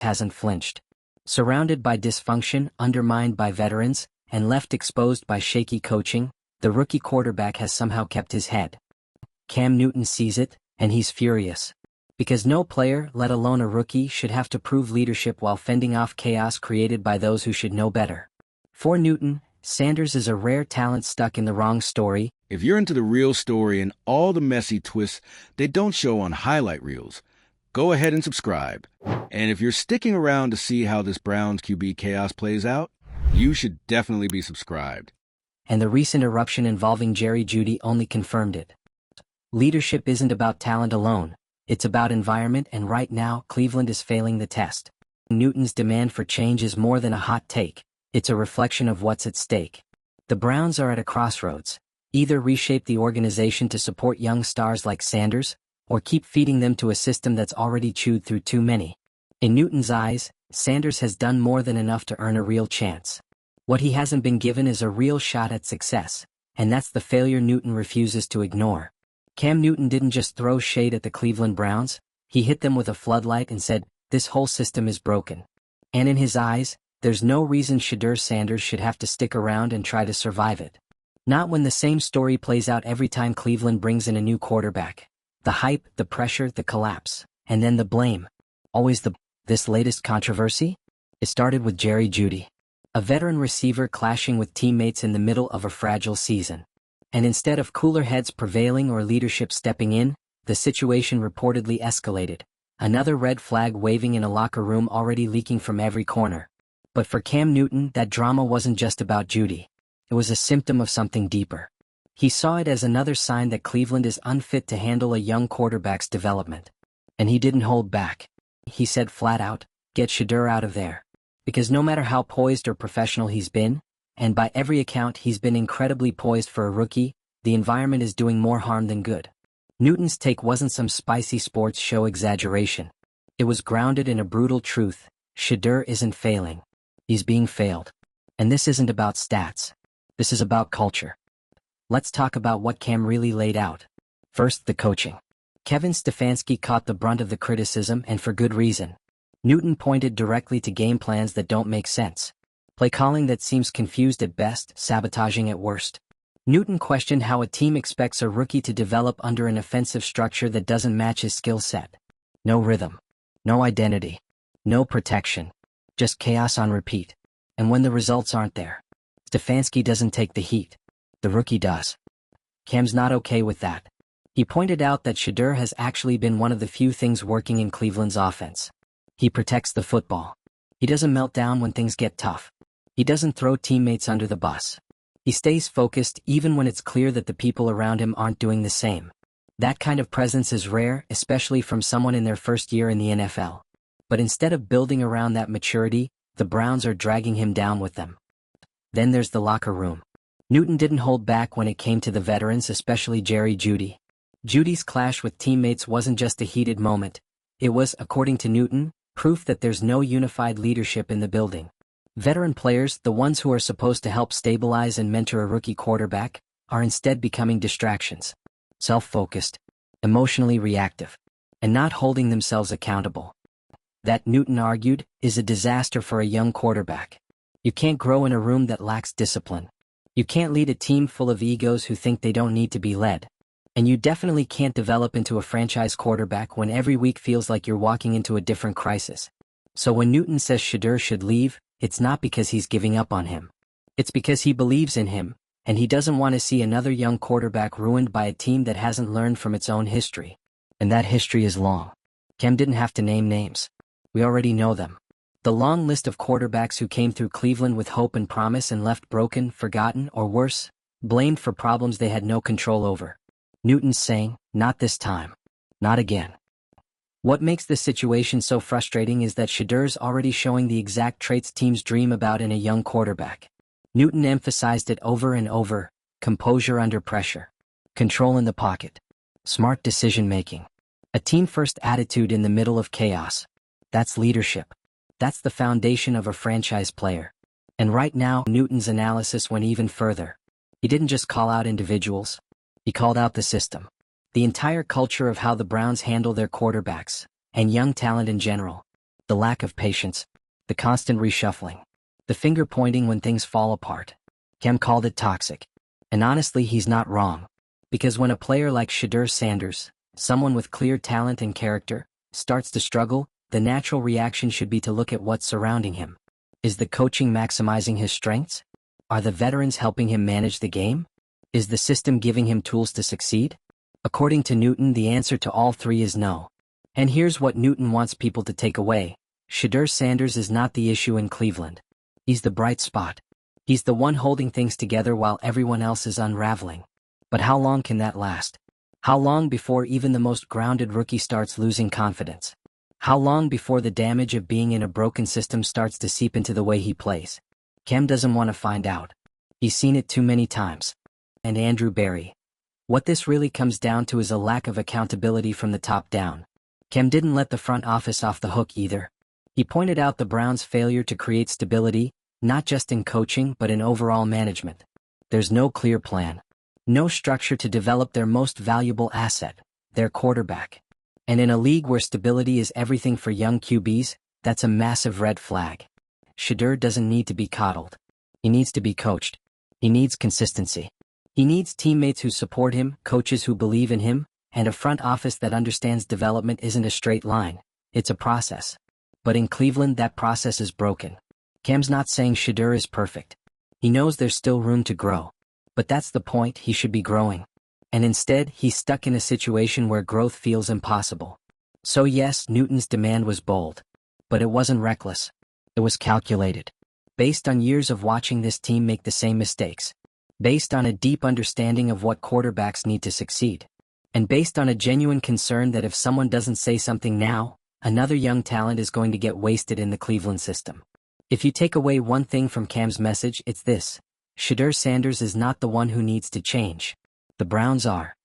hasn't flinched. Surrounded by dysfunction, undermined by veterans, and left exposed by shaky coaching, the rookie quarterback has somehow kept his head. Cam Newton sees it, and he's furious. Because no player, let alone a rookie, should have to prove leadership while fending off chaos created by those who should know better. For Newton, Sanders is a rare talent stuck in the wrong story. If you're into the real story and all the messy twists they don't show on highlight reels, go ahead and subscribe. And if you're sticking around to see how this Browns QB chaos plays out, you should definitely be subscribed. And the recent eruption involving Jeudy only confirmed it. Leadership isn't about talent alone, it's about environment, and right now, Cleveland is failing the test. Newton's demand for change is more than a hot take, it's a reflection of what's at stake. The Browns are at a crossroads. Either reshape the organization to support young stars like Sanders, or keep feeding them to a system that's already chewed through too many. In Newton's eyes, Sanders has done more than enough to earn a real chance. What he hasn't been given is a real shot at success, and that's the failure Newton refuses to ignore. Cam Newton didn't just throw shade at the Cleveland Browns, he hit them with a floodlight and said, "This whole system is broken." And in his eyes, there's no reason Shedeur Sanders should have to stick around and try to survive it. Not when the same story plays out every time Cleveland brings in a new quarterback. The hype, the pressure, the collapse, and then the blame. Always this latest controversy? It started with Jeudy, a veteran receiver clashing with teammates in the middle of a fragile season. And instead of cooler heads prevailing or leadership stepping in, the situation reportedly escalated. Another red flag waving in a locker room already leaking from every corner. But for Cam Newton, that drama wasn't just about Jeudy. It was a symptom of something deeper. He saw it as another sign that Cleveland is unfit to handle a young quarterback's development. And he didn't hold back. He said flat out, "Get Shedeur out of there." Because no matter how poised or professional he's been, and by every account he's been incredibly poised for a rookie, the environment is doing more harm than good. Newton's take wasn't some spicy sports show exaggeration. It was grounded in a brutal truth: Shedeur isn't failing. He's being failed. And this isn't about stats. This is about culture. Let's talk about what Cam really laid out. First, the coaching. Kevin Stefanski caught the brunt of the criticism, and for good reason. Newton pointed directly to game plans that don't make sense. Play calling that seems confused at best, sabotaging at worst. Newton questioned how a team expects a rookie to develop under an offensive structure that doesn't match his skill set. No rhythm. No identity. No protection. Just chaos on repeat. And when the results aren't there, Stefanski doesn't take the heat. The rookie does. Cam's not okay with that. He pointed out that Shedeur has actually been one of the few things working in Cleveland's offense. He protects the football. He doesn't melt down when things get tough. He doesn't throw teammates under the bus. He stays focused even when it's clear that the people around him aren't doing the same. That kind of presence is rare, especially from someone in their first year in the NFL. But instead of building around that maturity, the Browns are dragging him down with them. Then there's the locker room. Newton didn't hold back when it came to the veterans, especially Jeudy. Jeudy's clash with teammates wasn't just a heated moment. It was, according to Newton, proof that there's no unified leadership in the building. Veteran players, the ones who are supposed to help stabilize and mentor a rookie quarterback, are instead becoming distractions. Self-focused, emotionally reactive, and not holding themselves accountable. That, Newton argued, is a disaster for a young quarterback. You can't grow in a room that lacks discipline. You can't lead a team full of egos who think they don't need to be led. And you definitely can't develop into a franchise quarterback when every week feels like you're walking into a different crisis. So when Newton says Shedeur should leave, it's not because he's giving up on him. It's because he believes in him, and he doesn't want to see another young quarterback ruined by a team that hasn't learned from its own history. And that history is long. Cam didn't have to name names. We already know them. The long list of quarterbacks who came through Cleveland with hope and promise and left broken, forgotten, or worse, blamed for problems they had no control over. Newton's saying, not this time. Not again. What makes this situation so frustrating is that Shedeur's already showing the exact traits teams dream about in a young quarterback. Newton emphasized it over and over: composure under pressure, control in the pocket, smart decision-making, a team-first attitude in the middle of chaos. That's leadership. That's the foundation of a franchise player. And right now, Newton's analysis went even further. He didn't just call out individuals. He called out the system. The entire culture of how the Browns handle their quarterbacks, and young talent in general. The lack of patience, the constant reshuffling, the finger pointing when things fall apart. Cam called it toxic. And honestly, he's not wrong. Because when a player like Shedeur Sanders, someone with clear talent and character, starts to struggle, the natural reaction should be to look at what's surrounding him. Is the coaching maximizing his strengths? Are the veterans helping him manage the game? Is the system giving him tools to succeed? According to Newton, the answer to all three is no. And here's what Newton wants people to take away. Shedeur Sanders is not the issue in Cleveland. He's the bright spot. He's the one holding things together while everyone else is unraveling. But how long can that last? How long before even the most grounded rookie starts losing confidence? How long before the damage of being in a broken system starts to seep into the way he plays? Cam doesn't want to find out. He's seen it too many times. And Andrew Barry. What this really comes down to is a lack of accountability from the top down. Cam didn't let the front office off the hook either. He pointed out the Browns' failure to create stability, not just in coaching but in overall management. There's no clear plan. No structure to develop their most valuable asset, their quarterback. And in a league where stability is everything for young QBs, that's a massive red flag. Shedeur doesn't need to be coddled. He needs to be coached. He needs consistency. He needs teammates who support him, coaches who believe in him, and a front office that understands development isn't a straight line. It's a process. But in Cleveland, that process is broken. Cam's not saying Shedeur is perfect. He knows there's still room to grow. But that's the point, he should be growing. And instead, he's stuck in a situation where growth feels impossible. So yes, Newton's demand was bold. But it wasn't reckless. It was calculated. Based on years of watching this team make the same mistakes. Based on a deep understanding of what quarterbacks need to succeed. And based on a genuine concern that if someone doesn't say something now, another young talent is going to get wasted in the Cleveland system. If you take away one thing from Cam's message, it's this. Shedeur Sanders is not the one who needs to change. The Browns are.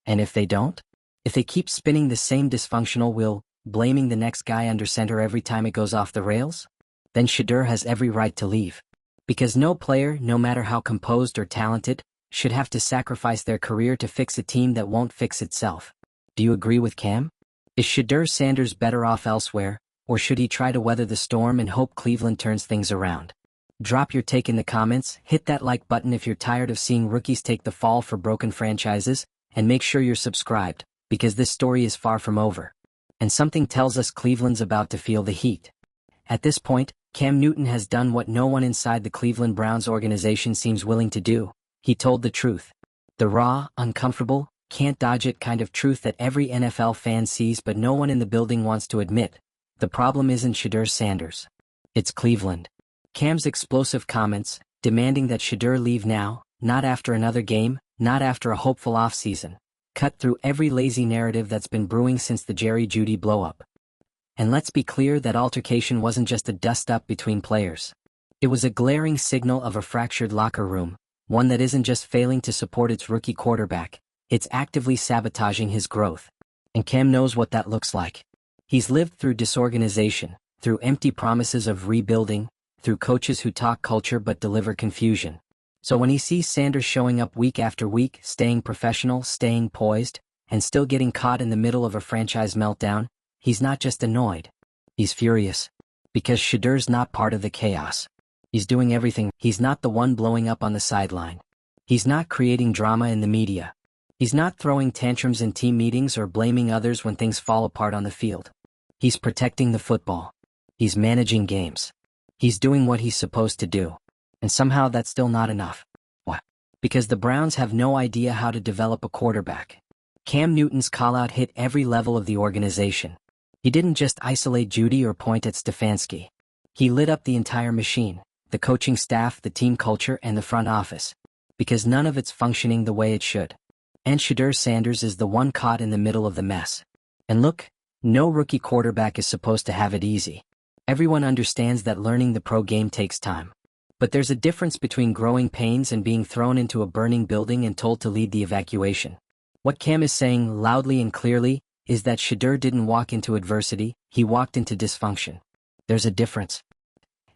And if they don't? If they keep spinning the same dysfunctional wheel, blaming the next guy under center every time it goes off the rails? Then Shedeur has every right to leave. Because no player, no matter how composed or talented, should have to sacrifice their career to fix a team that won't fix itself. Do you agree with Cam? Is Shedeur Sanders better off elsewhere, or should he try to weather the storm and hope Cleveland turns things around? Drop your take in the comments, hit that like button if you're tired of seeing rookies take the fall for broken franchises, and make sure you're subscribed, because this story is far from over. And something tells us Cleveland's about to feel the heat. At this point, Cam Newton has done what no one inside the Cleveland Browns organization seems willing to do. He told the truth. The raw, uncomfortable, can't dodge it kind of truth that every NFL fan sees but no one in the building wants to admit. The problem isn't Shedeur Sanders. It's Cleveland. Cam's explosive comments, demanding that Shedeur leave now, not after another game, not after a hopeful offseason, cut through every lazy narrative that's been brewing since the Jeudy blowup. And let's be clear, that altercation wasn't just a dust-up between players. It was a glaring signal of a fractured locker room, one that isn't just failing to support its rookie quarterback, it's actively sabotaging his growth. And Cam knows what that looks like. He's lived through disorganization, through empty promises of rebuilding, through coaches who talk culture but deliver confusion. So when he sees Sanders showing up week after week, staying professional, staying poised, and still getting caught in the middle of a franchise meltdown, he's not just annoyed. He's furious. Because Shedeur's not part of the chaos. He's doing everything. He's not the one blowing up on the sideline. He's not creating drama in the media. He's not throwing tantrums in team meetings or blaming others when things fall apart on the field. He's protecting the football. He's managing games. He's doing what he's supposed to do. And somehow that's still not enough. Why? Because the Browns have no idea how to develop a quarterback. Cam Newton's call-out hit every level of the organization. He didn't just isolate Jeudy or point at Stefanski. He lit up the entire machine, the coaching staff, the team culture, and the front office. Because none of it's functioning the way it should. And Shedeur Sanders is the one caught in the middle of the mess. And look, no rookie quarterback is supposed to have it easy. Everyone understands that learning the pro game takes time. But there's a difference between growing pains and being thrown into a burning building and told to lead the evacuation. What Cam is saying loudly and clearly is that Shedeur didn't walk into adversity, he walked into dysfunction. There's a difference.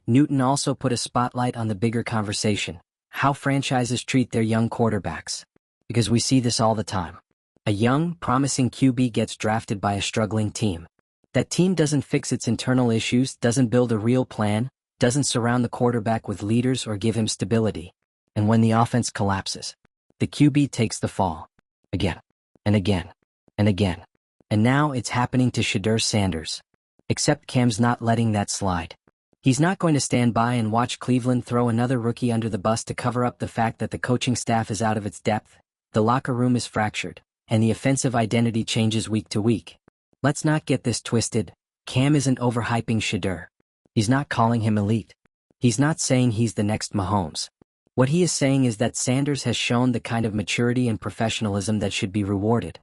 Newton also put a spotlight on the bigger conversation, how franchises treat their young quarterbacks. Because we see this all the time. A young, promising QB gets drafted by a struggling team. That team doesn't fix its internal issues, doesn't build a real plan, doesn't surround the quarterback with leaders or give him stability. And when the offense collapses, the QB takes the fall. Again, and again, and again. And now it's happening to Shedeur Sanders. Except Cam's not letting that slide. He's not going to stand by and watch Cleveland throw another rookie under the bus to cover up the fact that the coaching staff is out of its depth, the locker room is fractured, and the offensive identity changes week to week. Let's not get this twisted. Cam isn't overhyping Shedeur. He's not calling him elite. He's not saying he's the next Mahomes. What he is saying is that Sanders has shown the kind of maturity and professionalism that should be rewarded.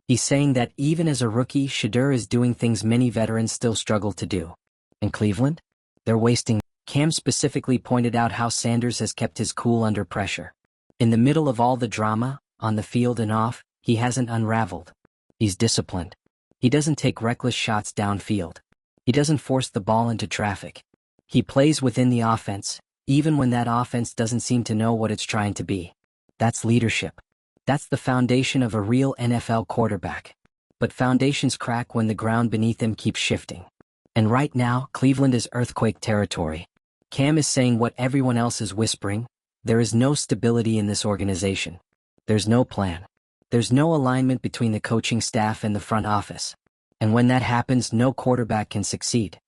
He's saying that even as a rookie, Shedeur is doing things many veterans still struggle to do. In Cleveland, they're wasting. Cam specifically pointed out how Sanders has kept his cool under pressure. In the middle of all the drama, on the field and off, he hasn't unraveled. He's disciplined. He doesn't take reckless shots downfield. He doesn't force the ball into traffic. He plays within the offense, even when that offense doesn't seem to know what it's trying to be. That's leadership. That's the foundation of a real NFL quarterback. But foundations crack when the ground beneath them keeps shifting. And right now, Cleveland is earthquake territory. Cam is saying what everyone else is whispering. There is no stability in this organization. There's no plan. There's no alignment between the coaching staff and the front office. And when that happens, no quarterback can succeed.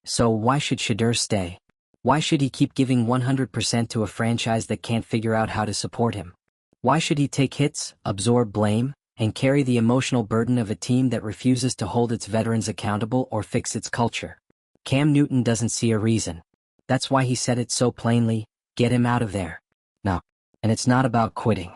So why should Shedeur stay? Why should he keep giving 100% to a franchise that can't figure out how to support him? Why should he take hits, absorb blame, and carry the emotional burden of a team that refuses to hold its veterans accountable or fix its culture? Cam Newton doesn't see a reason. That's why he said it so plainly, get him out of there. No. And it's not about quitting.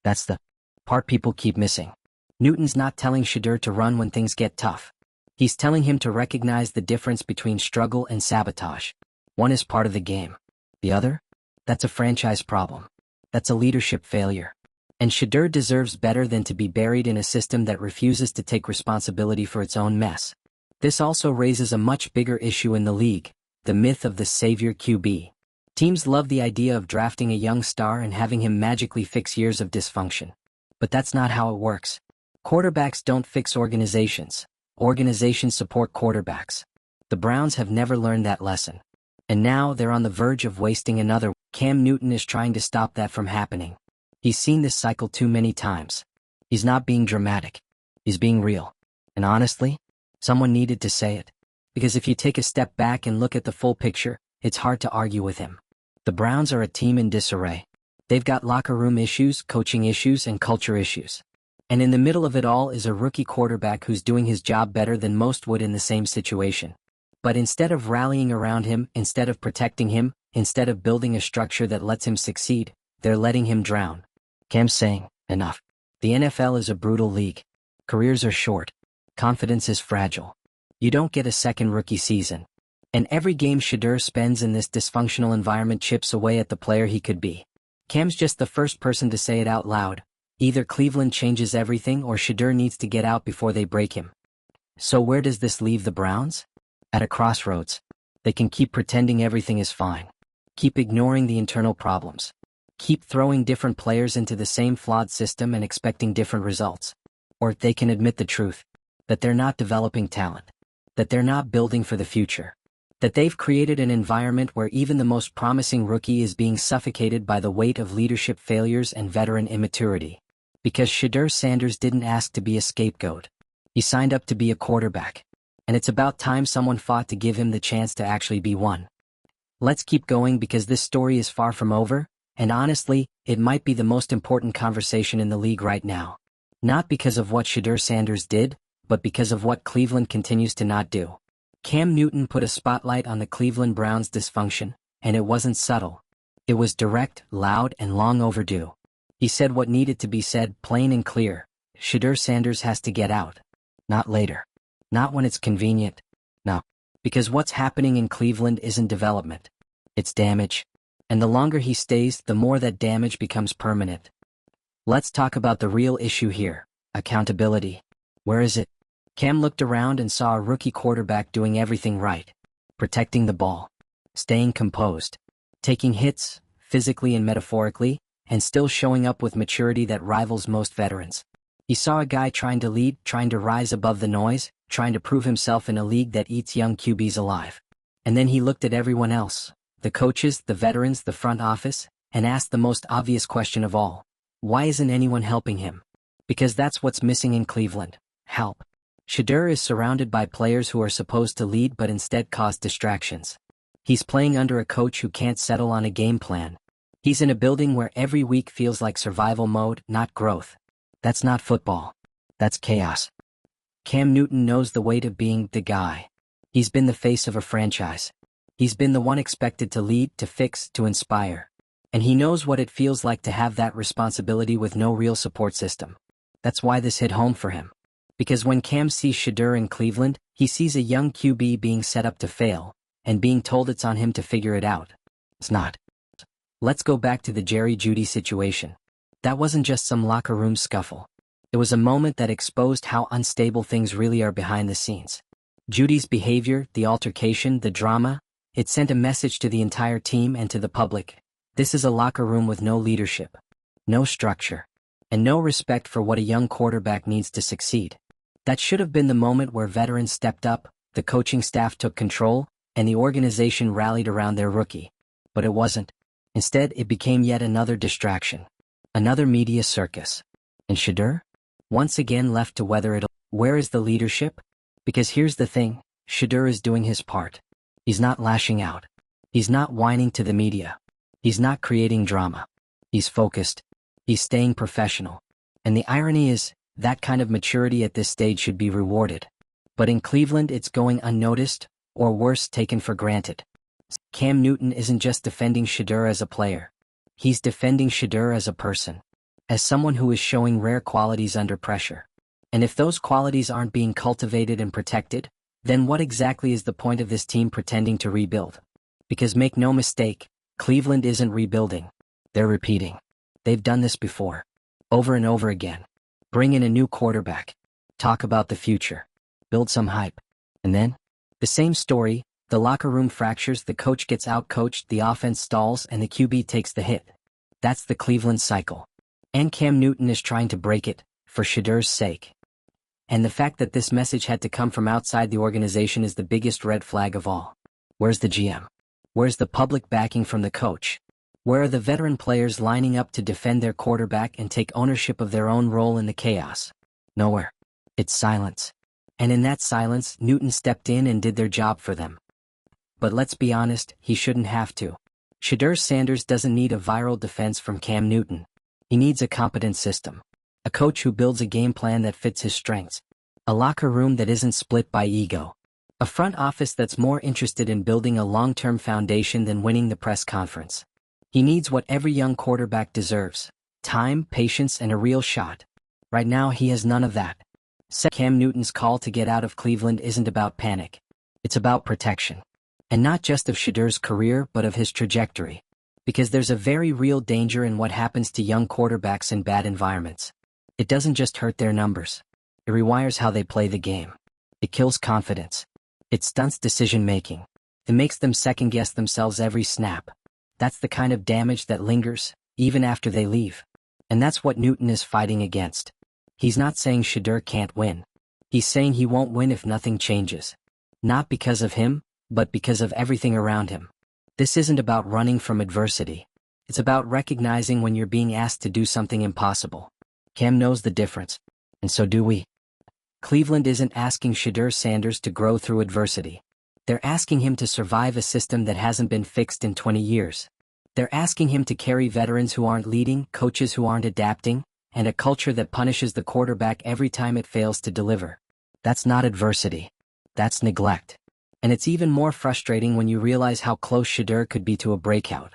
That's the part people keep missing. Newton's not telling Shedeur to run when things get tough. He's telling him to recognize the difference between struggle and sabotage. One is part of the game. The other? That's a franchise problem. That's a leadership failure. And Shedeur deserves better than to be buried in a system that refuses to take responsibility for its own mess. This also raises a much bigger issue in the league, the myth of the savior QB. Teams love the idea of drafting a young star and having him magically fix years of dysfunction. But that's not how it works. Quarterbacks don't fix organizations. Organizations support quarterbacks. The Browns have never learned that lesson. And now they're on the verge of wasting another. Cam Newton is trying to stop that from happening. He's seen this cycle too many times. He's not being dramatic. He's being real. And honestly, someone needed to say it. Because if you take a step back and look at the full picture, it's hard to argue with him. The Browns are a team in disarray. They've got locker room issues, coaching issues, and culture issues. And in the middle of it all is a rookie quarterback who's doing his job better than most would in the same situation. But instead of rallying around him, instead of protecting him, instead of building a structure that lets him succeed, they're letting him drown. Cam's saying, enough. The NFL is a brutal league. Careers are short. Confidence is fragile. You don't get a second rookie season. And every game Shedeur spends in this dysfunctional environment chips away at the player he could be. Cam's just the first person to say it out loud. Either Cleveland changes everything or Shedeur needs to get out before they break him. So where does this leave the Browns? At a crossroads. They can keep pretending everything is fine. Keep ignoring the internal problems. Keep throwing different players into the same flawed system and expecting different results. Or they can admit the truth. That they're not developing talent. That they're not building for the future. That they've created an environment where even the most promising rookie is being suffocated by the weight of leadership failures and veteran immaturity. Because Shedeur Sanders didn't ask to be a scapegoat. He signed up to be a quarterback. And it's about time someone fought to give him the chance to actually be one. Let's keep going because this story is far from over, and honestly, it might be the most important conversation in the league right now. Not because of what Shedeur Sanders did, but because of what Cleveland continues to not do. Cam Newton put a spotlight on the Cleveland Browns' dysfunction, and it wasn't subtle. It was direct, loud, and long overdue. He said what needed to be said, plain and clear. Shedeur Sanders has to get out. Not later. Not when it's convenient. No. Because what's happening in Cleveland isn't development. It's damage. And the longer he stays, the more that damage becomes permanent. Let's talk about the real issue here. Accountability. Where is it? Cam looked around and saw a rookie quarterback doing everything right. Protecting the ball. Staying composed. Taking hits, physically and metaphorically, and still showing up with maturity that rivals most veterans. He saw a guy trying to lead, trying to rise above the noise, trying to prove himself in a league that eats young QBs alive. And then he looked at everyone else, the coaches, the veterans, the front office, and asked the most obvious question of all. Why isn't anyone helping him? Because that's what's missing in Cleveland. Help. Shedeur is surrounded by players who are supposed to lead but instead cause distractions. He's playing under a coach who can't settle on a game plan. He's in a building where every week feels like survival mode, not growth. That's not football. That's chaos. Cam Newton knows the weight of being the guy. He's been the face of a franchise. He's been the one expected to lead, to fix, to inspire. And he knows what it feels like to have that responsibility with no real support system. That's why this hit home for him. Because when Cam sees Shedeur in Cleveland, he sees a young QB being set up to fail, and being told it's on him to figure it out. It's not. Let's go back to the Jeudy situation. That wasn't just some locker room scuffle. It was a moment that exposed how unstable things really are behind the scenes. Jeudy's behavior, the altercation, the drama, it sent a message to the entire team and to the public. This is a locker room with no leadership, no structure, and no respect for what a young quarterback needs to succeed. That should have been the moment where veterans stepped up, the coaching staff took control, and the organization rallied around their rookie. But it wasn't. Instead, it became yet another distraction. Another media circus. And Shedeur? Once again left to weather it all. Where is the leadership? Because here's the thing, Shedeur is doing his part. He's not lashing out. He's not whining to the media. He's not creating drama. He's focused. He's staying professional. And the irony is, that kind of maturity at this stage should be rewarded. But in Cleveland it's going unnoticed, or worse, taken for granted. Cam Newton isn't just defending Shedeur as a player. He's defending Shedeur as a person. As someone who is showing rare qualities under pressure. And if those qualities aren't being cultivated and protected, then what exactly is the point of this team pretending to rebuild? Because make no mistake, Cleveland isn't rebuilding. They're repeating. They've done this before. Over and over again. Bring in a new quarterback. Talk about the future. Build some hype. And then? The same story, the locker room fractures, the coach gets outcoached, the offense stalls, and the QB takes the hit. That's the Cleveland cycle. And Cam Newton is trying to break it, for Shedeur's sake. And the fact that this message had to come from outside the organization is the biggest red flag of all. Where's the GM? Where's the public backing from the coach? Where are the veteran players lining up to defend their quarterback and take ownership of their own role in the chaos? Nowhere. It's silence. And in that silence, Newton stepped in and did their job for them. But let's be honest, he shouldn't have to. Shedeur Sanders doesn't need a viral defense from Cam Newton. He needs a competent system. A coach who builds a game plan that fits his strengths. A locker room that isn't split by ego. A front office that's more interested in building a long-term foundation than winning the press conference. He needs what every young quarterback deserves. Time, patience, and a real shot. Right now he has none of that. Cam Newton's call to get out of Cleveland isn't about panic. It's about protection. And not just of Shedeur's career but of his trajectory. Because there's a very real danger in what happens to young quarterbacks in bad environments. It doesn't just hurt their numbers. It rewires how they play the game. It kills confidence. It stunts decision-making. It makes them second-guess themselves every snap. That's the kind of damage that lingers, even after they leave. And that's what Newton is fighting against. He's not saying Shedeur can't win. He's saying he won't win if nothing changes. Not because of him, but because of everything around him. This isn't about running from adversity. It's about recognizing when you're being asked to do something impossible. Cam knows the difference, and so do we. Cleveland isn't asking Shedeur Sanders to grow through adversity. They're asking him to survive a system that hasn't been fixed in 20 years. They're asking him to carry veterans who aren't leading, coaches who aren't adapting, and a culture that punishes the quarterback every time it fails to deliver. That's not adversity. That's neglect. And it's even more frustrating when you realize how close Shedeur could be to a breakout.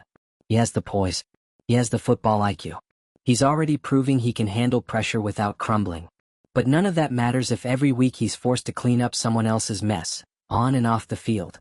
He has the poise. He has the football IQ. He's already proving he can handle pressure without crumbling. But none of that matters if every week he's forced to clean up someone else's mess, on and off the field.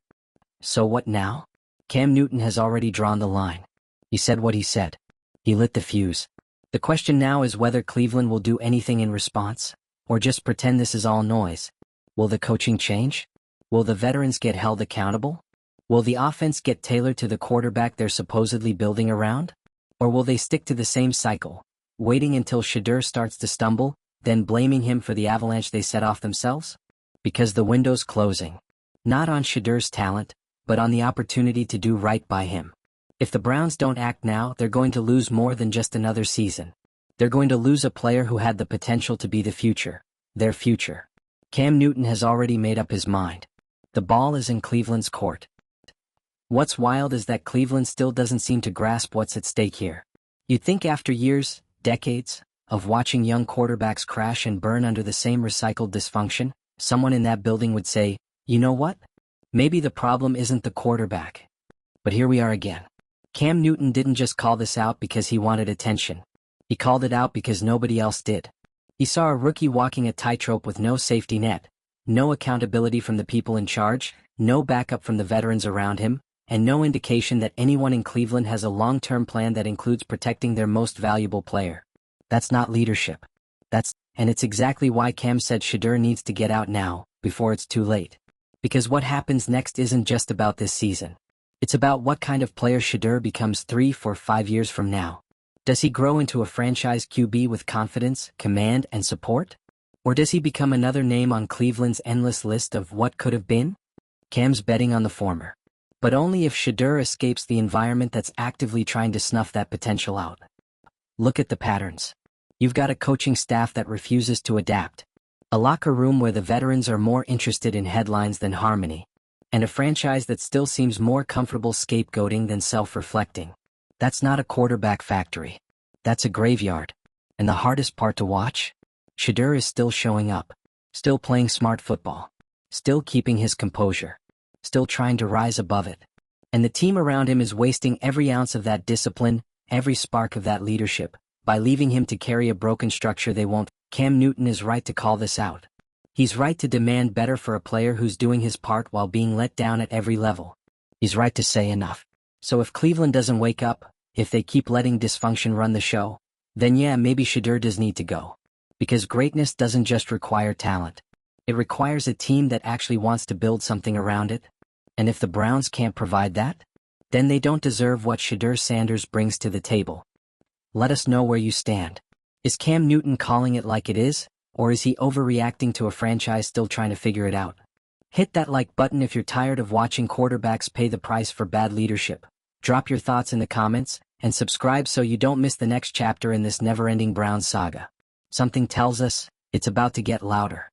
So what now? Cam Newton has already drawn the line. He said what he said. He lit the fuse. The question now is whether Cleveland will do anything in response, or just pretend this is all noise. Will the coaching change? Will the veterans get held accountable? Will the offense get tailored to the quarterback they're supposedly building around? Or will they stick to the same cycle, waiting until Shedeur starts to stumble, then blaming him for the avalanche they set off themselves? Because the window's closing. Not on Shedeur's talent, but on the opportunity to do right by him. If the Browns don't act now, they're going to lose more than just another season. They're going to lose a player who had the potential to be the future, their future. Cam Newton has already made up his mind. The ball is in Cleveland's court. What's wild is that Cleveland still doesn't seem to grasp what's at stake here. You'd think after years, decades, of watching young quarterbacks crash and burn under the same recycled dysfunction, someone in that building would say, you know what? Maybe the problem isn't the quarterback. But here we are again. Cam Newton didn't just call this out because he wanted attention. He called it out because nobody else did. He saw a rookie walking a tightrope with no safety net, no accountability from the people in charge, no backup from the veterans around him, and no indication that anyone in Cleveland has a long-term plan that includes protecting their most valuable player. That's not leadership. And it's exactly why Cam said Shedeur needs to get out now, before it's too late. Because what happens next isn't just about this season. It's about what kind of player Shedeur becomes 3, 4, 5 years from now. Does he grow into a franchise QB with confidence, command, and support? Or does he become another name on Cleveland's endless list of what could have been? Cam's betting on the former. But only if Shedeur escapes the environment that's actively trying to snuff that potential out. Look at the patterns. You've got a coaching staff that refuses to adapt. A locker room where the veterans are more interested in headlines than harmony. And a franchise that still seems more comfortable scapegoating than self-reflecting. That's not a quarterback factory. That's a graveyard. And the hardest part to watch? Shedeur is still showing up. Still playing smart football. Still keeping his composure. Still trying to rise above it. And the team around him is wasting every ounce of that discipline, every spark of that leadership, by leaving him to carry a broken structure they won't. Cam Newton is right to call this out. He's right to demand better for a player who's doing his part while being let down at every level. He's right to say enough. So if Cleveland doesn't wake up, if they keep letting dysfunction run the show, then yeah, maybe Shedeur does need to go. Because greatness doesn't just require talent. It requires a team that actually wants to build something around it. And if the Browns can't provide that, then they don't deserve what Shedeur Sanders brings to the table. Let us know where you stand. Is Cam Newton calling it like it is, or is he overreacting to a franchise still trying to figure it out? Hit that like button if you're tired of watching quarterbacks pay the price for bad leadership. Drop your thoughts in the comments, and subscribe so you don't miss the next chapter in this never-ending Browns saga. Something tells us, it's about to get louder.